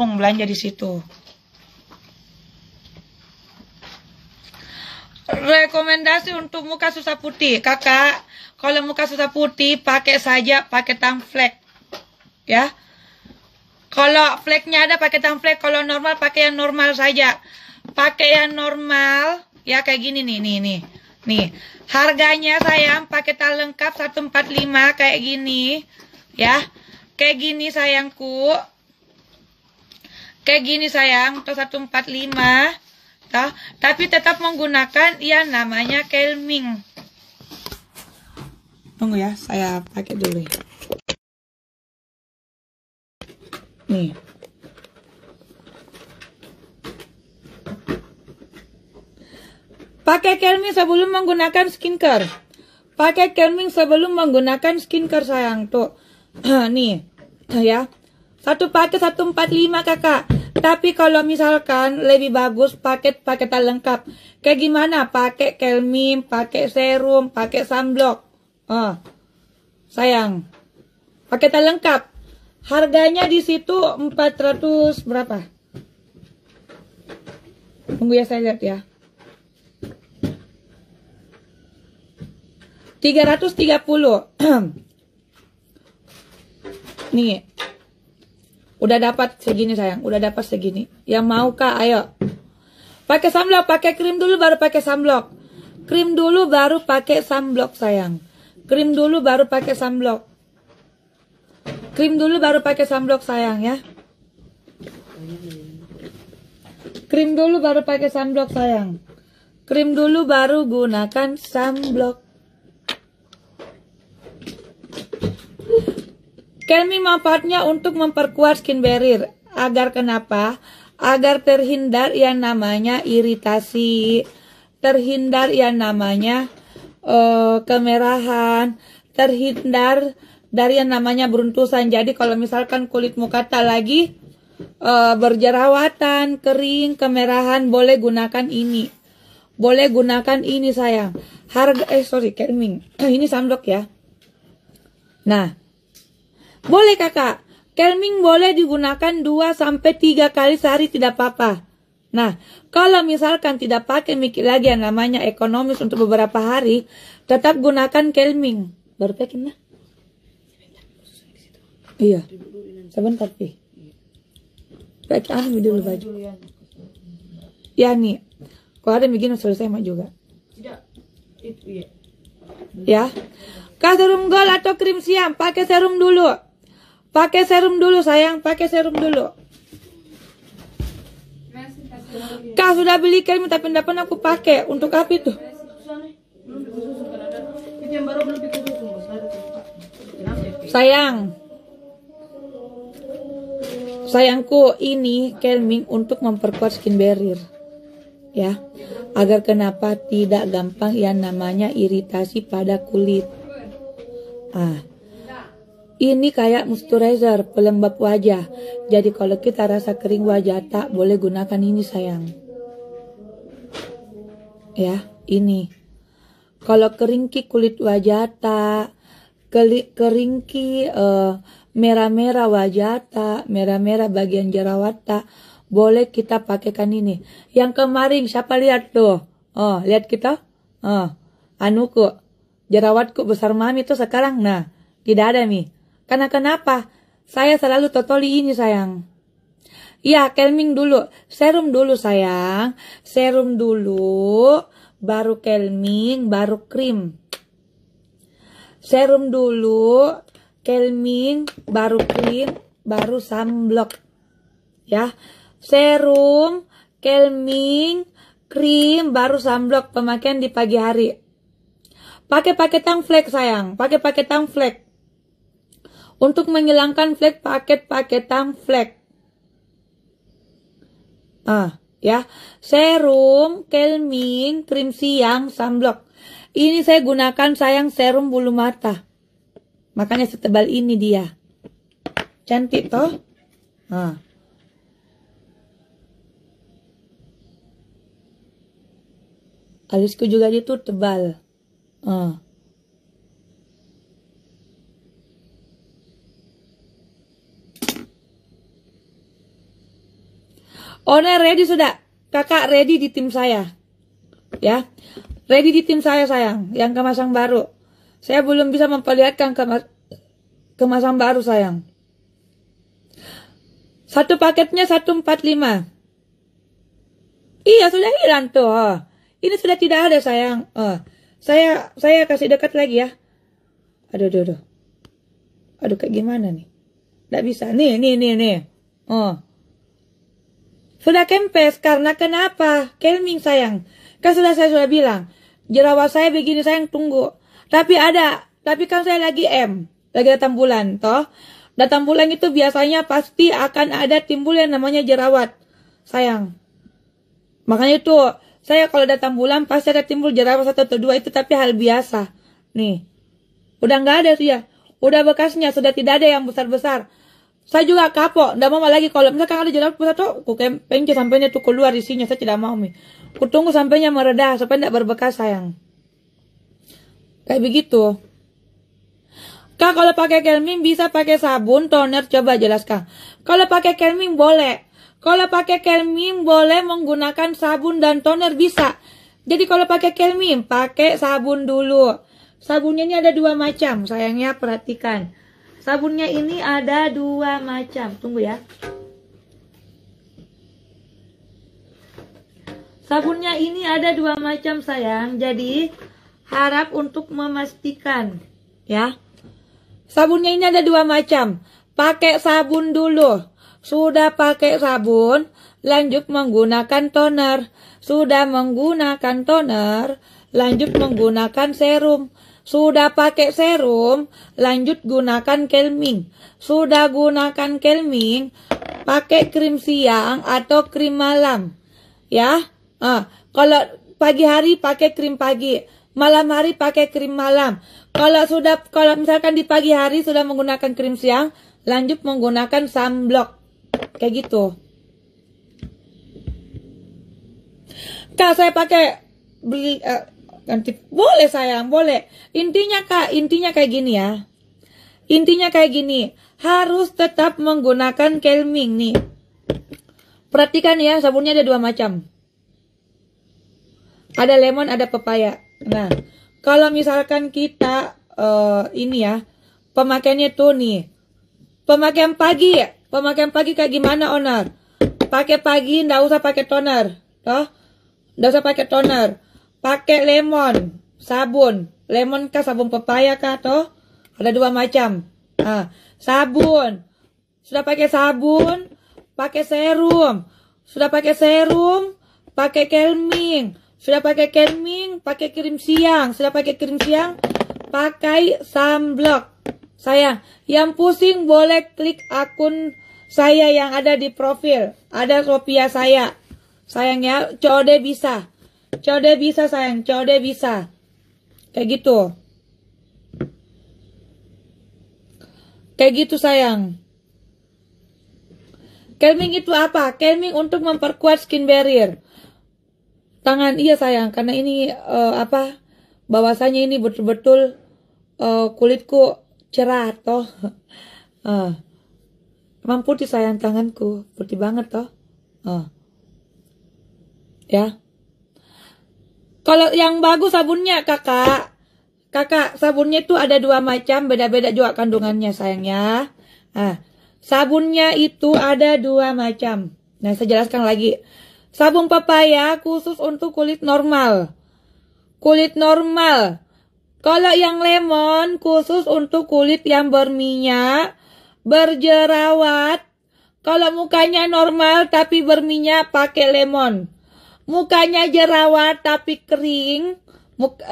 Lampung belanja di situ. Rekomendasi untuk muka susah putih, kakak. Kalau muka susah putih pakai saja pakai tangflek, ya. Kalau fleknya ada pakai tangflek, kalau normal pakai yang normal saja. Pakai yang normal, ya kayak gini nih. Harganya sayang pakai tas lengkap 145 kayak gini, ya. Kayak gini sayangku. Kayak gini sayang, tas 145. Tapi tetap menggunakan yang namanya kelming. Tunggu ya, saya pakai dulu ya. Nih. Pakai kelming sebelum menggunakan skincare. Pakai kelming sebelum menggunakan skincare sayang. Tuh. Nih. Ya. Satu paket 145 kakak. Tapi kalau misalkan lebih bagus paketan lengkap. Kayak gimana? Pakai kelming, pakai serum, pakai sunblock. Sayang. Paketan lengkap. Harganya di situ 400 berapa? Tunggu ya saya lihat ya. 330. Nih. Udah dapat segini sayang, udah dapat segini. Yang mau kak, ayo. Pakai sunblock, pakai krim dulu baru pakai sunblock. Krim dulu baru pakai sunblock sayang. Krim dulu baru pakai sunblock. Krim dulu baru pakai sunblock sayang ya. Krim dulu baru pakai sunblock sayang. Krim dulu baru gunakan sunblock. Kelming manfaatnya untuk memperkuat skin barrier. Agar kenapa? Agar terhindar yang namanya iritasi. Terhindar yang namanya kemerahan. Terhindar dari yang namanya beruntusan. Jadi kalau misalkan kulit muka tak lagi berjerawatan, kering, kemerahan, boleh gunakan ini. Boleh gunakan ini sayang. Harga kelming. Ini sunblock ya. Nah, boleh kakak, kelming boleh digunakan 2-3 kali sehari tidak apa-apa. Nah, kalau misalkan tidak pakai mikir lagi yang namanya ekonomis untuk beberapa hari, tetap gunakan kelming. Baru pakai nah? Iya, sebentar pi. Pakai dulu baju. Ya nih, kalau ada begini selesai mah juga. Tidak, itu ya. Kak serum gold atau krim siam, pakai serum dulu. Pakai serum dulu sayang, pakai serum dulu. Kak sudah beli kelming tapi tidak pernah aku pakai. Untuk apa itu? Sayang. Sayangku, ini kelming untuk memperkuat skin barrier. Ya. Agar kenapa tidak gampang yang namanya iritasi pada kulit. Ini kayak moisturizer, pelembab wajah. Jadi kalau kita rasa kering wajah tak, boleh gunakan ini sayang. Ya, ini. Kalau keringki kulit wajah tak, keringki merah-merah wajah tak, merah-merah bagian jerawat tak, boleh kita pakaikan ini. Yang kemarin siapa lihat tuh? Lihat kita? Anuku, jerawatku besar mami tuh sekarang, nah, tidak ada nih. Karena kenapa? Saya selalu totoli ini sayang. Ya, kelming dulu. Serum dulu sayang. Serum dulu. Baru kelming. Baru krim. Serum dulu. Kelming. Baru krim. Baru sunblock. Ya. Serum. Kelming. Krim. Baru sunblock. Pemakaian di pagi hari. Pakai paketan flek sayang. Pakai paketan flek. Untuk menghilangkan flek, paketan flek. Ya. Serum, kelming, krim siang, sunblock. Ini saya gunakan sayang serum bulu mata. Makanya setebal ini dia. Cantik toh? Alisku juga itu tebal. Owner ready sudah. Kakak ready di tim saya. Ya. Ready di tim saya sayang. Yang kemasan baru. Saya belum bisa memperlihatkan kemasan baru sayang. Satu paketnya 145. Iya sudah hilang tuh. Ini sudah tidak ada sayang. Saya kasih dekat lagi ya. Aduh. Aduh kayak gimana nih? Nggak bisa. Nih. Sudah kempes karena kenapa? Kelming sayang. Kan saya sudah bilang. Jerawat saya begini sayang tunggu. Tapi kan saya lagi lagi datang bulan toh. Datang bulan itu biasanya pasti akan ada timbul yang namanya jerawat sayang. Makanya itu saya kalau datang bulan pasti ada timbul jerawat 1 atau 2 itu tapi hal biasa. Nih. Udah nggak ada sih ya. Udah bekasnya sudah tidak ada yang besar-besar. Saya juga kapok, nggak mau lagi kalau misalkan ada jerawat besar tuh, aku pencet sampainya tuh keluar isinya, saya tidak mau nih. Aku tunggu sampainya mereda supaya tidak berbekas sayang. Kayak begitu. Kak kalau pakai Kelming bisa pakai sabun, toner, coba jelaskan. Kalau pakai Kelming boleh. Kalau pakai Kelming boleh menggunakan sabun dan toner bisa. Jadi kalau pakai Kelming pakai sabun dulu. Sabunnya ini ada 2 macam, sayangnya perhatikan. Sabunnya ini ada 2 macam. Tunggu ya. Sabunnya ini ada 2 macam sayang. Jadi harap untuk memastikan ya. Sabunnya ini ada 2 macam. Pakai sabun dulu. Sudah pakai sabun, lanjut menggunakan toner. Sudah menggunakan toner, lanjut menggunakan serum. Sudah pakai serum, lanjut gunakan Kelming. Sudah gunakan Kelming, pakai krim siang atau krim malam. Ya. Kalau pagi hari pakai krim pagi, malam hari pakai krim malam. Kalau misalkan di pagi hari sudah menggunakan krim siang, lanjut menggunakan sunblock. Kayak gitu. Kak, saya pakai beli ganti boleh sayang, boleh. Intinya kayak gini ya. Intinya kayak gini, harus tetap menggunakan Kelming nih. Perhatikan ya, sabunnya ada 2 macam. Ada lemon, ada pepaya. Nah, kalau misalkan kita ini ya, pemakaiannya tuh nih. Pemakaian pagi kayak gimana, owner? Pakai pagi ndak usah pakai toner, toh? Ndak usah pakai toner. Pakai lemon, sabun. Lemon kah, sabun pepaya kah, toh? Ada 2 macam. Sabun. Sudah pakai sabun, pakai serum. Sudah pakai serum, pakai Kelming. Sudah pakai Kelming, pakai krim siang. Sudah pakai krim siang, pakai sunblock. Sayang, yang pusing boleh klik akun saya yang ada di profil. Ada Sophia saya. Sayang ya, COD bisa. COD bisa sayang, COD bisa. Kayak gitu. Kayak gitu sayang. Kelming itu apa? Kelming untuk memperkuat skin barrier. Tangan iya sayang, karena ini bahwasanya ini betul-betul kulitku cerah toh. Emang putih sayang tanganku, putih banget toh. Ya. Kalau yang bagus sabunnya kakak sabunnya itu ada 2 macam, beda-beda juga kandungannya sayangnya. Sabunnya itu ada 2 macam. Nah saya jelaskan lagi. Sabun pepaya khusus untuk kulit normal. Kulit normal. Kalau yang lemon khusus untuk kulit yang berminyak, berjerawat. Kalau mukanya normal tapi berminyak pakai lemon. Mukanya jerawat tapi kering,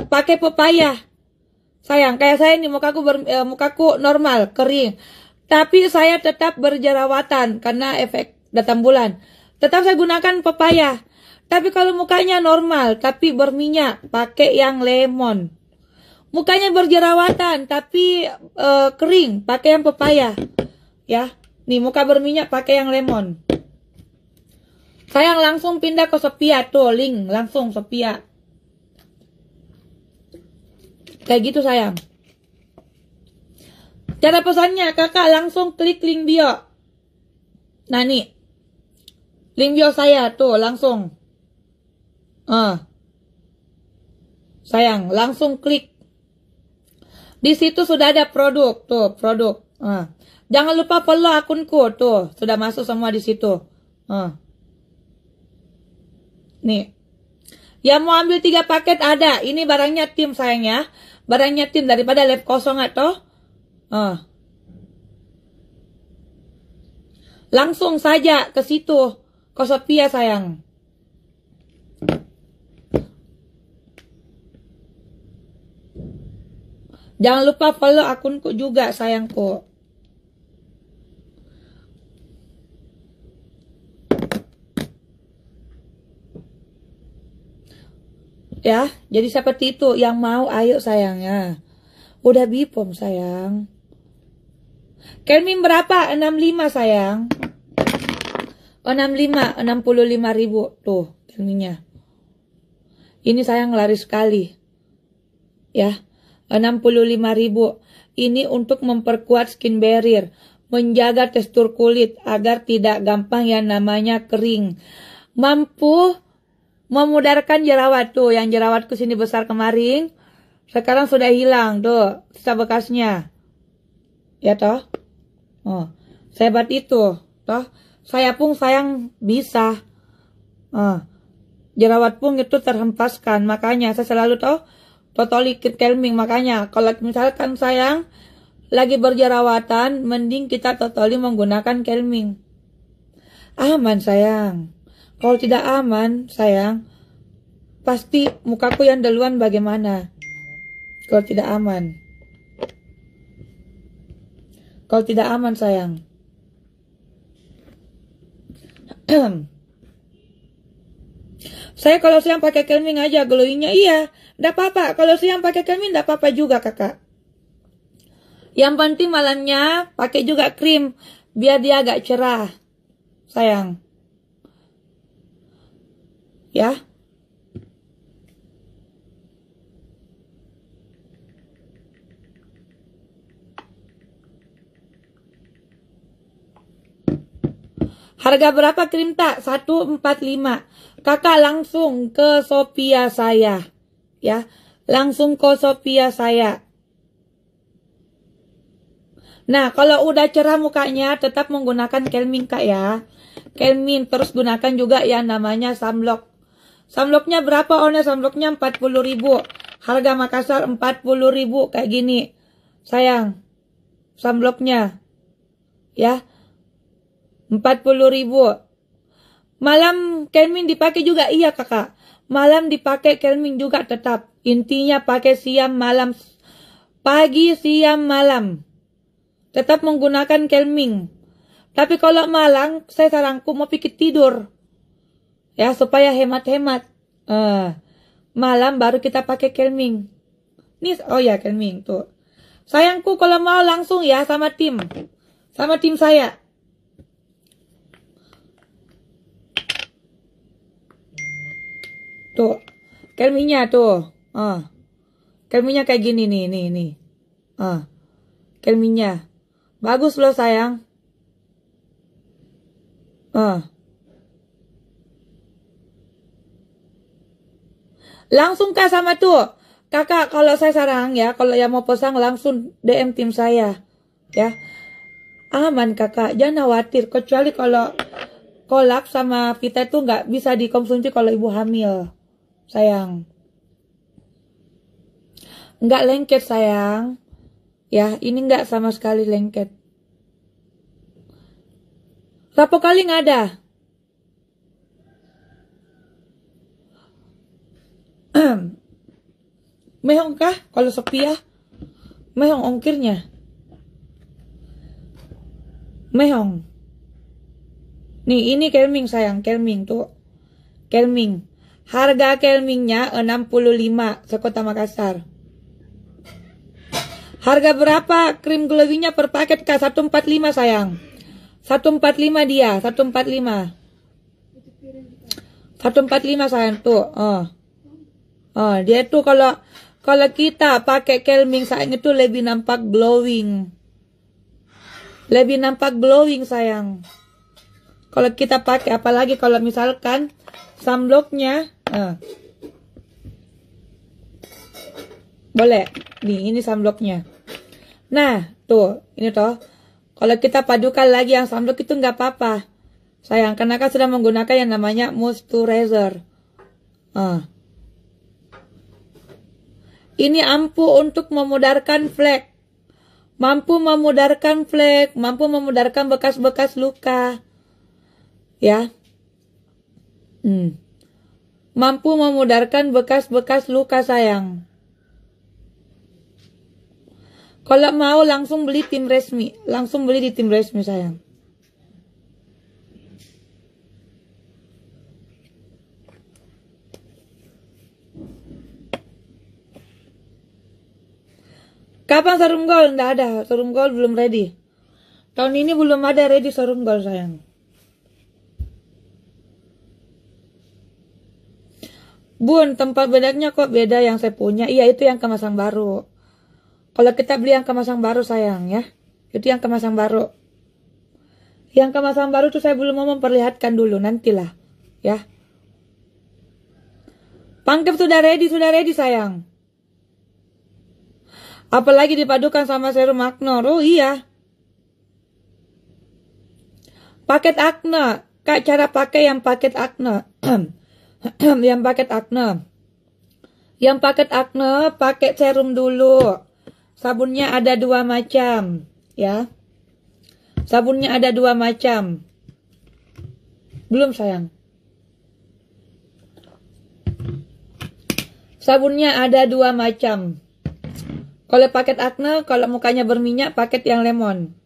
pakai pepaya. Sayang, kayak saya nih mukaku normal, kering. Tapi saya tetap berjerawatan karena efek datang bulan. Tetap saya gunakan pepaya. Tapi kalau mukanya normal tapi berminyak, pakai yang lemon. Mukanya berjerawatan tapi kering, pakai yang pepaya. Ya, nih muka berminyak pakai yang lemon. Sayang langsung pindah ke Sophia tuh, link langsung Sophia. Kayak gitu sayang. Cara pesannya kakak langsung klik link bio. Nah nih, Link bio saya tuh langsung. Sayang, langsung klik. Di situ sudah ada produk tuh, produk. Jangan lupa follow akunku tuh, sudah masuk semua di situ. Nih. Yang mau ambil 3 paket ada. Ini barangnya tim sayang ya. Barangnya tim daripada lab kosong atau langsung saja ke situ. Kosopia sayang. Jangan lupa follow akunku juga sayangku. Ya, jadi seperti itu. Yang mau ayo sayangnya. Udah bipom sayang. Kelmin berapa? 65 sayang. 65, 65.000 tuh kelminnya. Ini sayang laris sekali. Ya, 65.000. Ini untuk memperkuat skin barrier, menjaga tekstur kulit agar tidak gampang yang namanya kering. Mampu memudarkan jerawat tuh, yang jerawatku sini besar kemarin, sekarang sudah hilang tuh, sisa bekasnya. Ya toh? Sehebat itu, toh. Saya pun sayang bisa. Jerawat pun itu terhempaskan, makanya saya selalu toh totally calming. Makanya kalau misalkan sayang lagi berjerawatan, mending kita totally menggunakan calming. Aman sayang. Kalau tidak aman sayang, pasti mukaku yang duluan bagaimana? Kalau tidak aman. Kalau tidak aman sayang. Saya kalau siang pakai calming aja glowingnya, iya, enggak apa-apa. Kalau siang pakai calming enggak apa-apa juga kakak. Yang penting malamnya pakai juga krim biar dia agak cerah, sayang. Ya. Harga berapa krim tak? 145. Kakak langsung ke Sophia saya. Ya, langsung ke Sophia saya. Nah, kalau udah cerah mukanya tetap menggunakan calming kak ya. Calming, terus gunakan juga yang namanya sunblock. Sunblocknya berapa? Sunblocknya 40.000. Harga Makassar 40.000 kayak gini. Sayang. Sunblocknya. Ya. 40.000. Malam calming dipakai juga, iya kakak. Malam dipakai calming juga tetap. Intinya pakai siang malam, pagi siang malam. Tetap menggunakan calming. Tapi kalau malam saya saranku mau pikir tidur. Ya supaya hemat-hemat. Malam baru kita pakai calming. Nih, oh ya calming tuh. Sayangku kalau mau langsung ya sama tim. Sama tim saya. Tuh, calmingnya tuh. Calmingnya kayak gini nih. Calmingnya. Bagus loh sayang. Langsung kak sama tuh. Kakak kalau saya sarang ya, kalau yang mau pesan langsung DM tim saya. Ya. Aman kakak, jangan khawatir. Kecuali kalau kolak sama Vita itu nggak bisa dikonsumsi kalau ibu hamil. Sayang. Nggak lengket sayang. Ya, ini nggak sama sekali lengket. Berapa kali nggak ada? Mehong kah? Kalau Sophia? Mehong ongkirnya. Mehong. Nih, ini calming sayang. Calming tuh. Calming. Harga calmingnya 65 sekota Makassar. Harga berapa krim glowingnya per paket kak? 145 sayang. 145 dia. 145. 145 sayang tuh. Dia tuh kalau kita pakai calming sayang itu lebih nampak glowing. Lebih nampak glowing sayang. kalau kita pakai, apalagi kalau misalkan sunblocknya, boleh. Nih, ini sunblocknya. Nah, tuh, ini toh. Kalau kita padukan lagi yang sunblock itu nggak apa-apa, sayang, karena kan sudah menggunakan yang namanya moisturizer. Ini ampuh untuk memudarkan flek, mampu memudarkan flek, mampu memudarkan bekas-bekas luka, ya. Mampu memudarkan bekas-bekas luka, sayang. Kalau mau langsung beli tim resmi, langsung beli di tim resmi, sayang. Kapan serum gold? Nggak ada, serum gold belum ready. Tahun ini belum ada ready serum gold, sayang. Bun, tempat bedanya kok beda yang saya punya. Iya, itu yang kemasan baru. Kalau kita beli yang kemasan baru, sayang, ya. Itu yang kemasan baru. Yang kemasan baru itu saya belum mau memperlihatkan dulu, nantilah, ya. Pangkep sudah ready, sayang. Apalagi dipadukan sama serum Acne. Oh iya. Paket Acne. Kak, cara pakai yang paket Acne. Yang paket Acne. Yang paket Acne, pakai serum dulu. Sabunnya ada 2 macam, ya. Sabunnya ada 2 macam. Belum, sayang. Sabunnya ada 2 macam. Kalau paket Acne, kalau mukanya berminyak, paket yang lemon.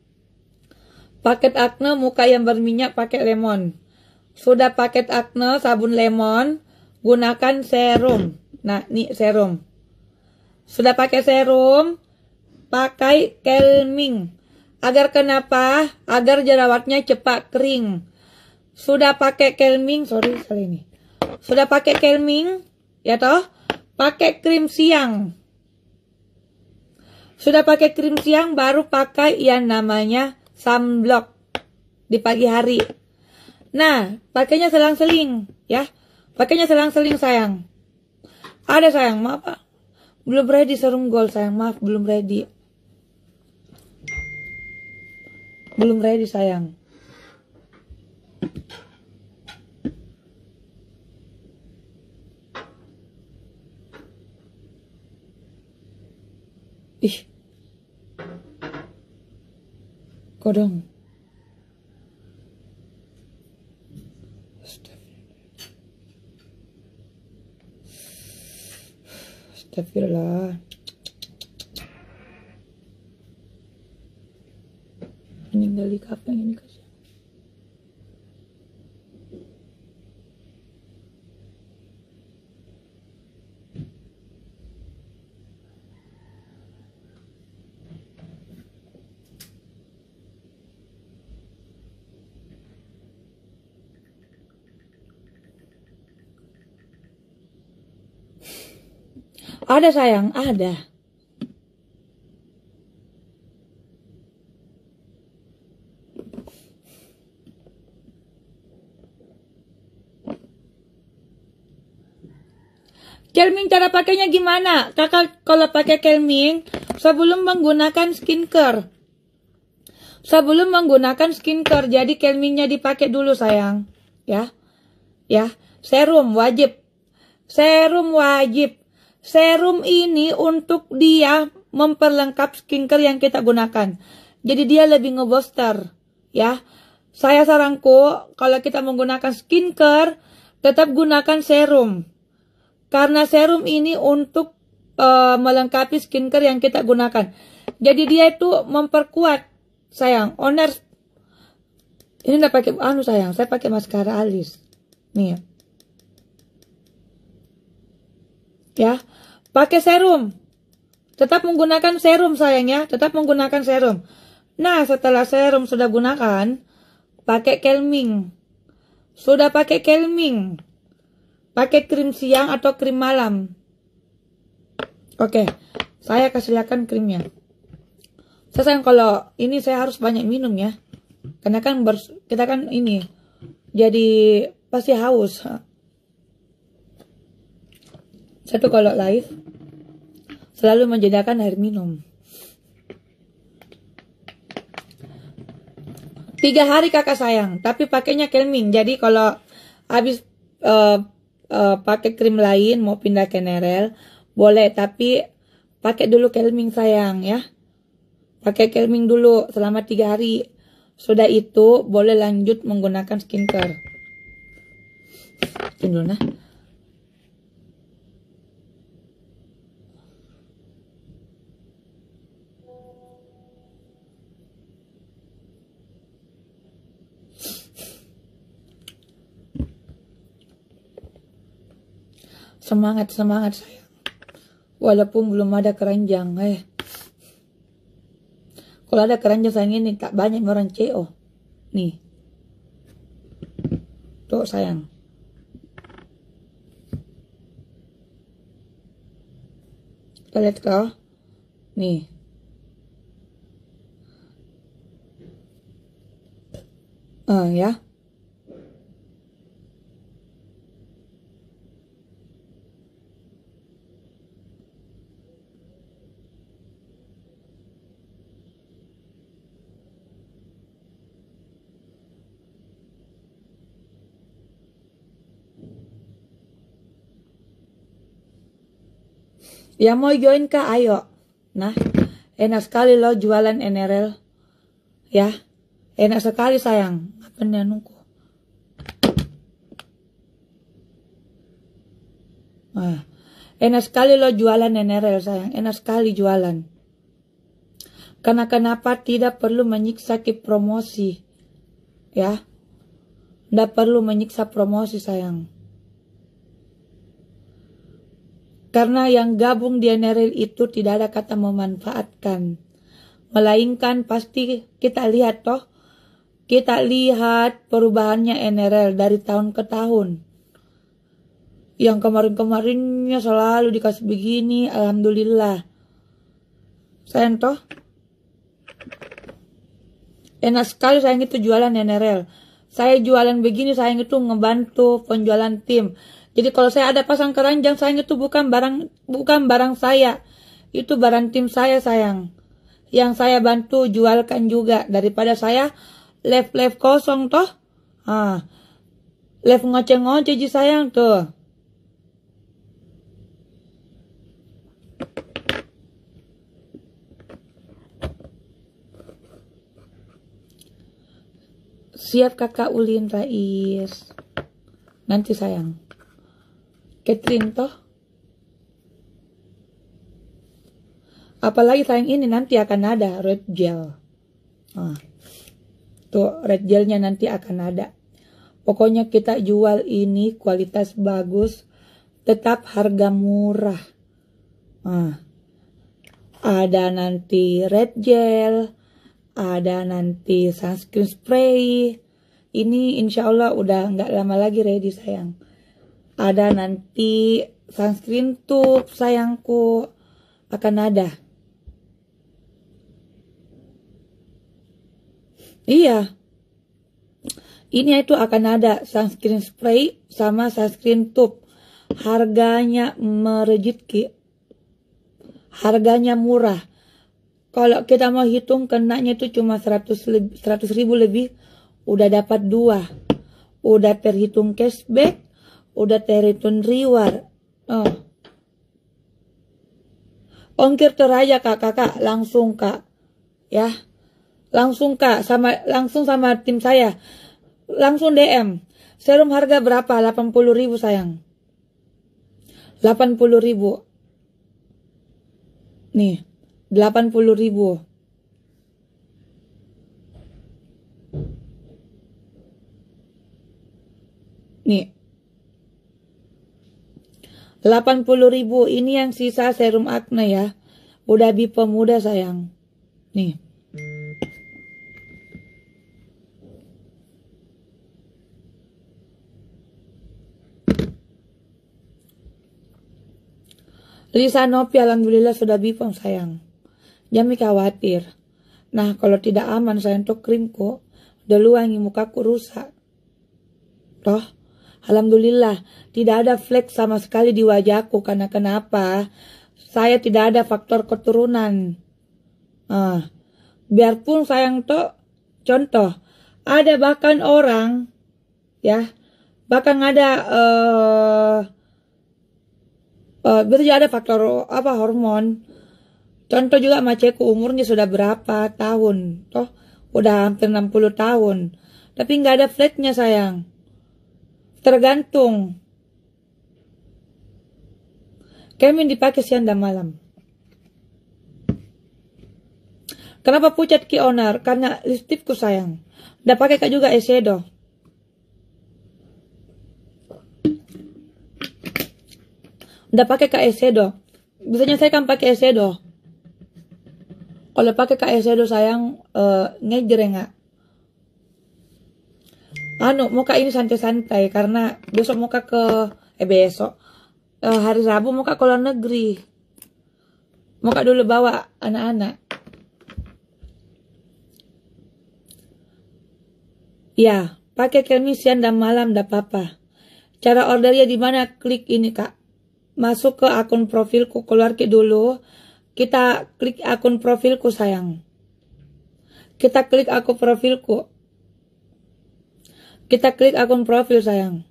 Paket Acne, muka yang berminyak, pakai lemon. Sudah paket Acne, sabun lemon, gunakan serum. Nah, ini serum. Sudah pakai serum, pakai calming. Agar kenapa? Agar jerawatnya cepat kering. Sudah pakai calming, sorry ini. Sudah pakai calming, ya toh? Pakai krim siang. Sudah pakai krim siang, baru pakai yang namanya sunblock di pagi hari. Nah, pakainya selang-seling, ya. Pakainya selang-seling, sayang. Ada, sayang, maaf. Belum ready serum gold, sayang, maaf, belum ready. Belum ready, sayang. Ih. Kodong. Astagfirullah. Meninggal di kafe yang ini, kasih. Ada, sayang, ada. Calming cara pakainya gimana? Kakak kalau pakai calming sebelum menggunakan skincare. Sebelum menggunakan skincare, jadi calmingnya dipakai dulu, sayang. Ya. Ya, serum wajib. Serum wajib. Serum ini untuk dia memperlengkap skincare yang kita gunakan. Jadi dia lebih ngebooster, ya. Saya saranku kalau kita menggunakan skincare, tetap gunakan serum. Karena serum ini untuk melengkapi skincare yang kita gunakan. Jadi dia itu memperkuat, sayang. Owner, ini enggak pakai sayang, saya pakai maskara alis. Nih. Ya. Pakai serum. Tetap menggunakan serum, sayang, ya. Tetap menggunakan serum. Nah, setelah serum sudah gunakan, pakai calming. Sudah pakai calming, pakai krim siang atau krim malam. Oke, saya kasih lihatkan krimnya. Saya sayang kalau ini saya harus banyak minum, ya. Karena kan kita kan ini jadi pasti haus. Saya tuh kalau live selalu menyediakan air minum. 3 hari kakak sayang, tapi pakainya Kelming. Jadi kalau habis pakai krim lain mau pindah ke Nerel boleh, tapi pakai dulu Kelming sayang ya. Pakai Kelming dulu selama 3 hari. Sudah itu boleh lanjut menggunakan skincare. Tunggu nah. Semangat sayang. Walaupun belum ada keranjang, kalau ada keranjang sayang ini tak banyak orang CO. Nih. Tuh sayang. Kita lihat kau. Nih. Ya. Yang mau join kak, ayo. Nah, enak sekali loh jualan NRL. Ya, enak sekali sayang. Apa nih nunggu? Enak sekali loh jualan NRL sayang. Enak sekali jualan. Karena kenapa tidak perlu menyiksa ke promosi. Ya. Tidak perlu menyiksa promosi sayang. Karena yang gabung di NRL itu tidak ada kata memanfaatkan. Melainkan pasti kita lihat toh. Kita lihat perubahannya NRL dari tahun ke tahun. Yang kemarin-kemarinnya selalu dikasih begini. Alhamdulillah. Sayang toh. Enak sekali sayang itu jualan NRL. Saya jualan begini sayang itu ngebantu penjualan tim. Jadi kalau saya ada pasang keranjang sayang itu bukan barang saya. Itu barang tim saya sayang. Yang saya bantu jualkan juga. Daripada saya live kosong toh. Live ngoceh-ngoceh ji sayang tuh. Siap kakak Ulin Rais. Nanti sayang. Catherine toh. Apalagi sayang ini nanti akan ada red gel. Tuh red gelnya nanti akan ada. Pokoknya kita jual ini kualitas bagus. Tetap harga murah. Ada nanti red gel. Ada nanti sunscreen spray. Ini insya Allah udah nggak lama lagi ready sayang. Ada nanti sunscreen tube sayangku. Akan ada. Iya. Ini itu akan ada sunscreen spray sama sunscreen tube. Harganya merejeki. Harganya murah. Kalau kita mau hitung kenanya itu cuma 100.000 lebih. Udah dapat 2. Udah terhitung cashback. Udah terhitung reward. Ongkir teraja kakak. Langsung kak. Ya. Langsung kak. Langsung sama tim saya. Langsung DM. Serum harga berapa? 80.000 sayang. 80.000. Nih. 80.000. Nih. 80.000. Ini yang sisa serum acne ya. Udah bi pemuda sayang. Nih. Lisa Nopi alhamdulillah sudah bipom sayang. Jangan khawatir. Nah kalau tidak aman sayang untuk krimku. Udah luangi mukaku rusak. Toh, alhamdulillah tidak ada flek sama sekali di wajahku. Karena kenapa? Saya tidak ada faktor keturunan. Biarpun sayang toh, contoh, ada bahkan orang, ya, bahkan ada bisa ada faktor hormon. Contoh juga maceku umurnya sudah berapa tahun, toh udah hampir 60 tahun, tapi nggak ada fleknya sayang. Tergantung. Kami dipakai siang dan malam. Kenapa pucat ki onar? Karena lipstikku sayang. Udah pakai kak juga eyeshadow. Udah pakai kak eyeshadow. Biasanya saya kan pakai eyeshadow. Kalau pakai kak eyeshadow sayang ngejer nggak? Muka ini santai-santai karena besok muka ke hari Rabu muka ke luar negeri. Muka dulu bawa anak-anak. Ya, pakai kami siang dan malam enggak apa-apa. Cara ordernya di mana? Klik ini kak. Masuk ke akun profilku, keluar ke dulu. Kita klik akun profilku sayang. Kita klik akun profilku. Kita klik akun profil sayang.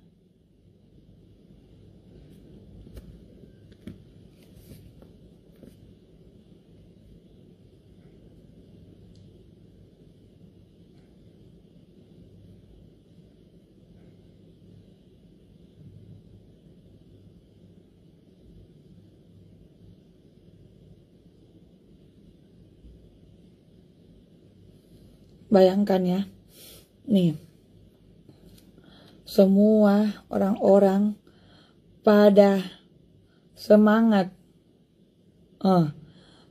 Bayangkan ya. Nih. Semua orang-orang pada semangat.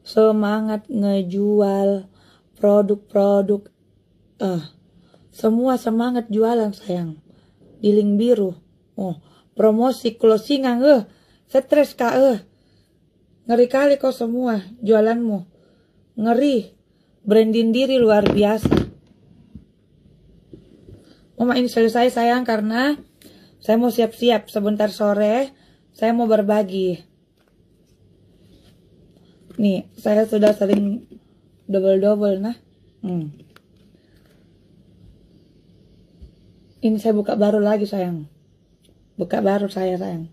Semangat ngejual produk-produk. Semua semangat jualan sayang. Di link biru. Promosi closingan. Stres kak. Ngeri kali kau semua jualanmu. Ngeri. Branding diri luar biasa. Mama ini selesai sayang karena saya mau siap-siap sebentar sore. Saya mau berbagi. Nih, saya sudah sering double-double nah. Ini saya buka baru lagi sayang. Buka baru saya sayang.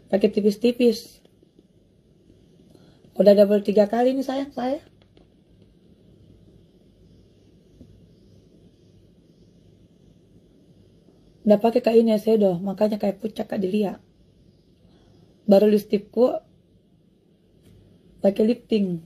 Pakai tipis-tipis. Udah double 3 kali nih sayang saya. Udah pakai kayak ini eyeshadow, makanya kayak pucat kak dilihat. Baru lipstikku pakai lip tint.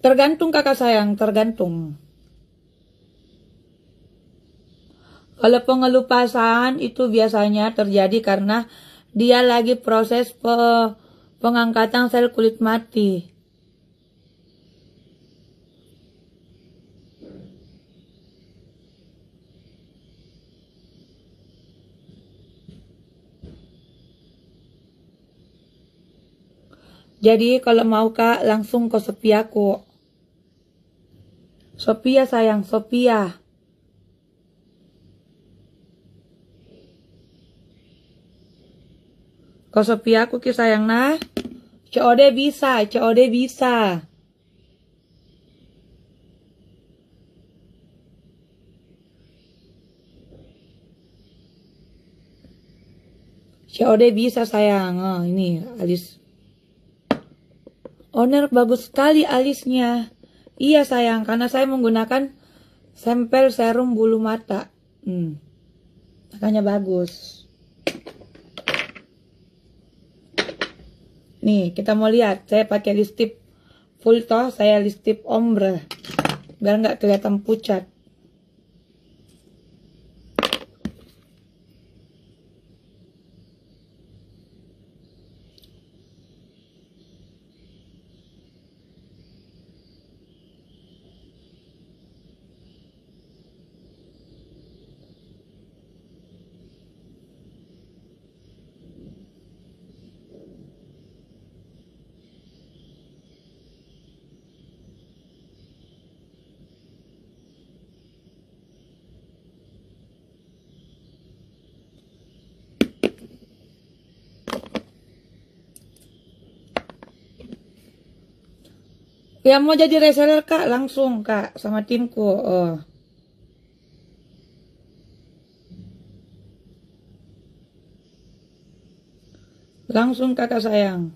Tergantung kakak sayang, tergantung. Kalau pengelupasan itu biasanya terjadi karena dia lagi proses pengangkatan sel kulit mati. Jadi kalau mau kak langsung ke Sopiaku. Sophia sayang, Sophia. Ke Sopiaku ki sayang nah. COD bisa, COD bisa. COD bisa sayang. Ini alis. Owner, bagus sekali alisnya. Iya sayang, karena saya menggunakan sampel serum bulu mata. Makanya bagus. Nih, kita mau lihat. Saya pakai lipstick full toh, saya lipstick ombre. Biar nggak kelihatan pucat. Yang mau jadi reseller kak, langsung kak sama timku. Langsung kakak sayang.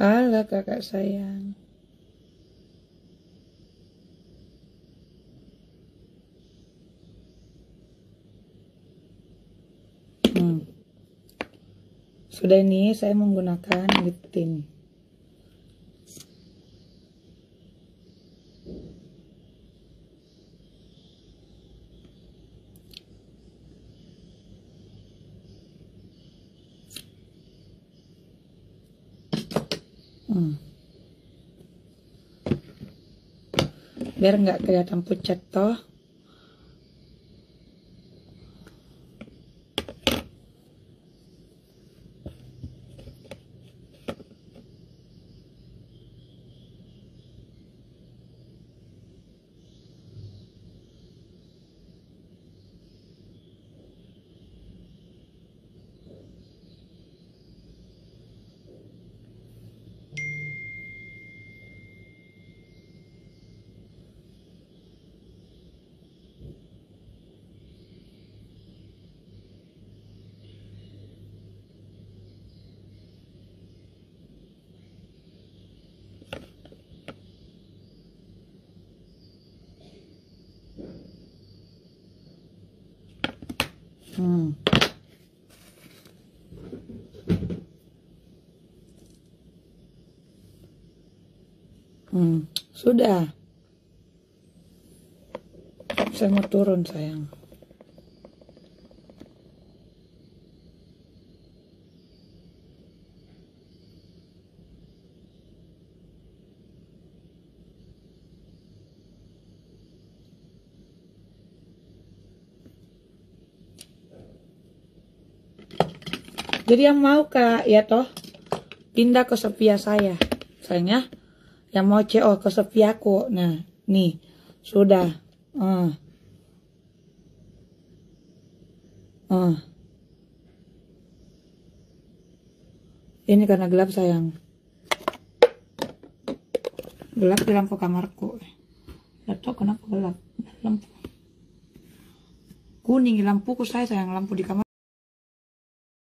Halo kakak sayang. Sudah ini saya menggunakan lip tint. Biar nggak kelihatan pucat toh. Sudah. Saya mau turun sayang. Jadi yang mau kak ya toh pindah ke Sophia saya sayangnya. Yang mau CO ke Sophiaku. Nah nih sudah. Ini karena gelap sayang. Gelap di lampu kamarku. Gak tau kenapa gelap lampu. Kuning lampuku sayang, lampu di kamar.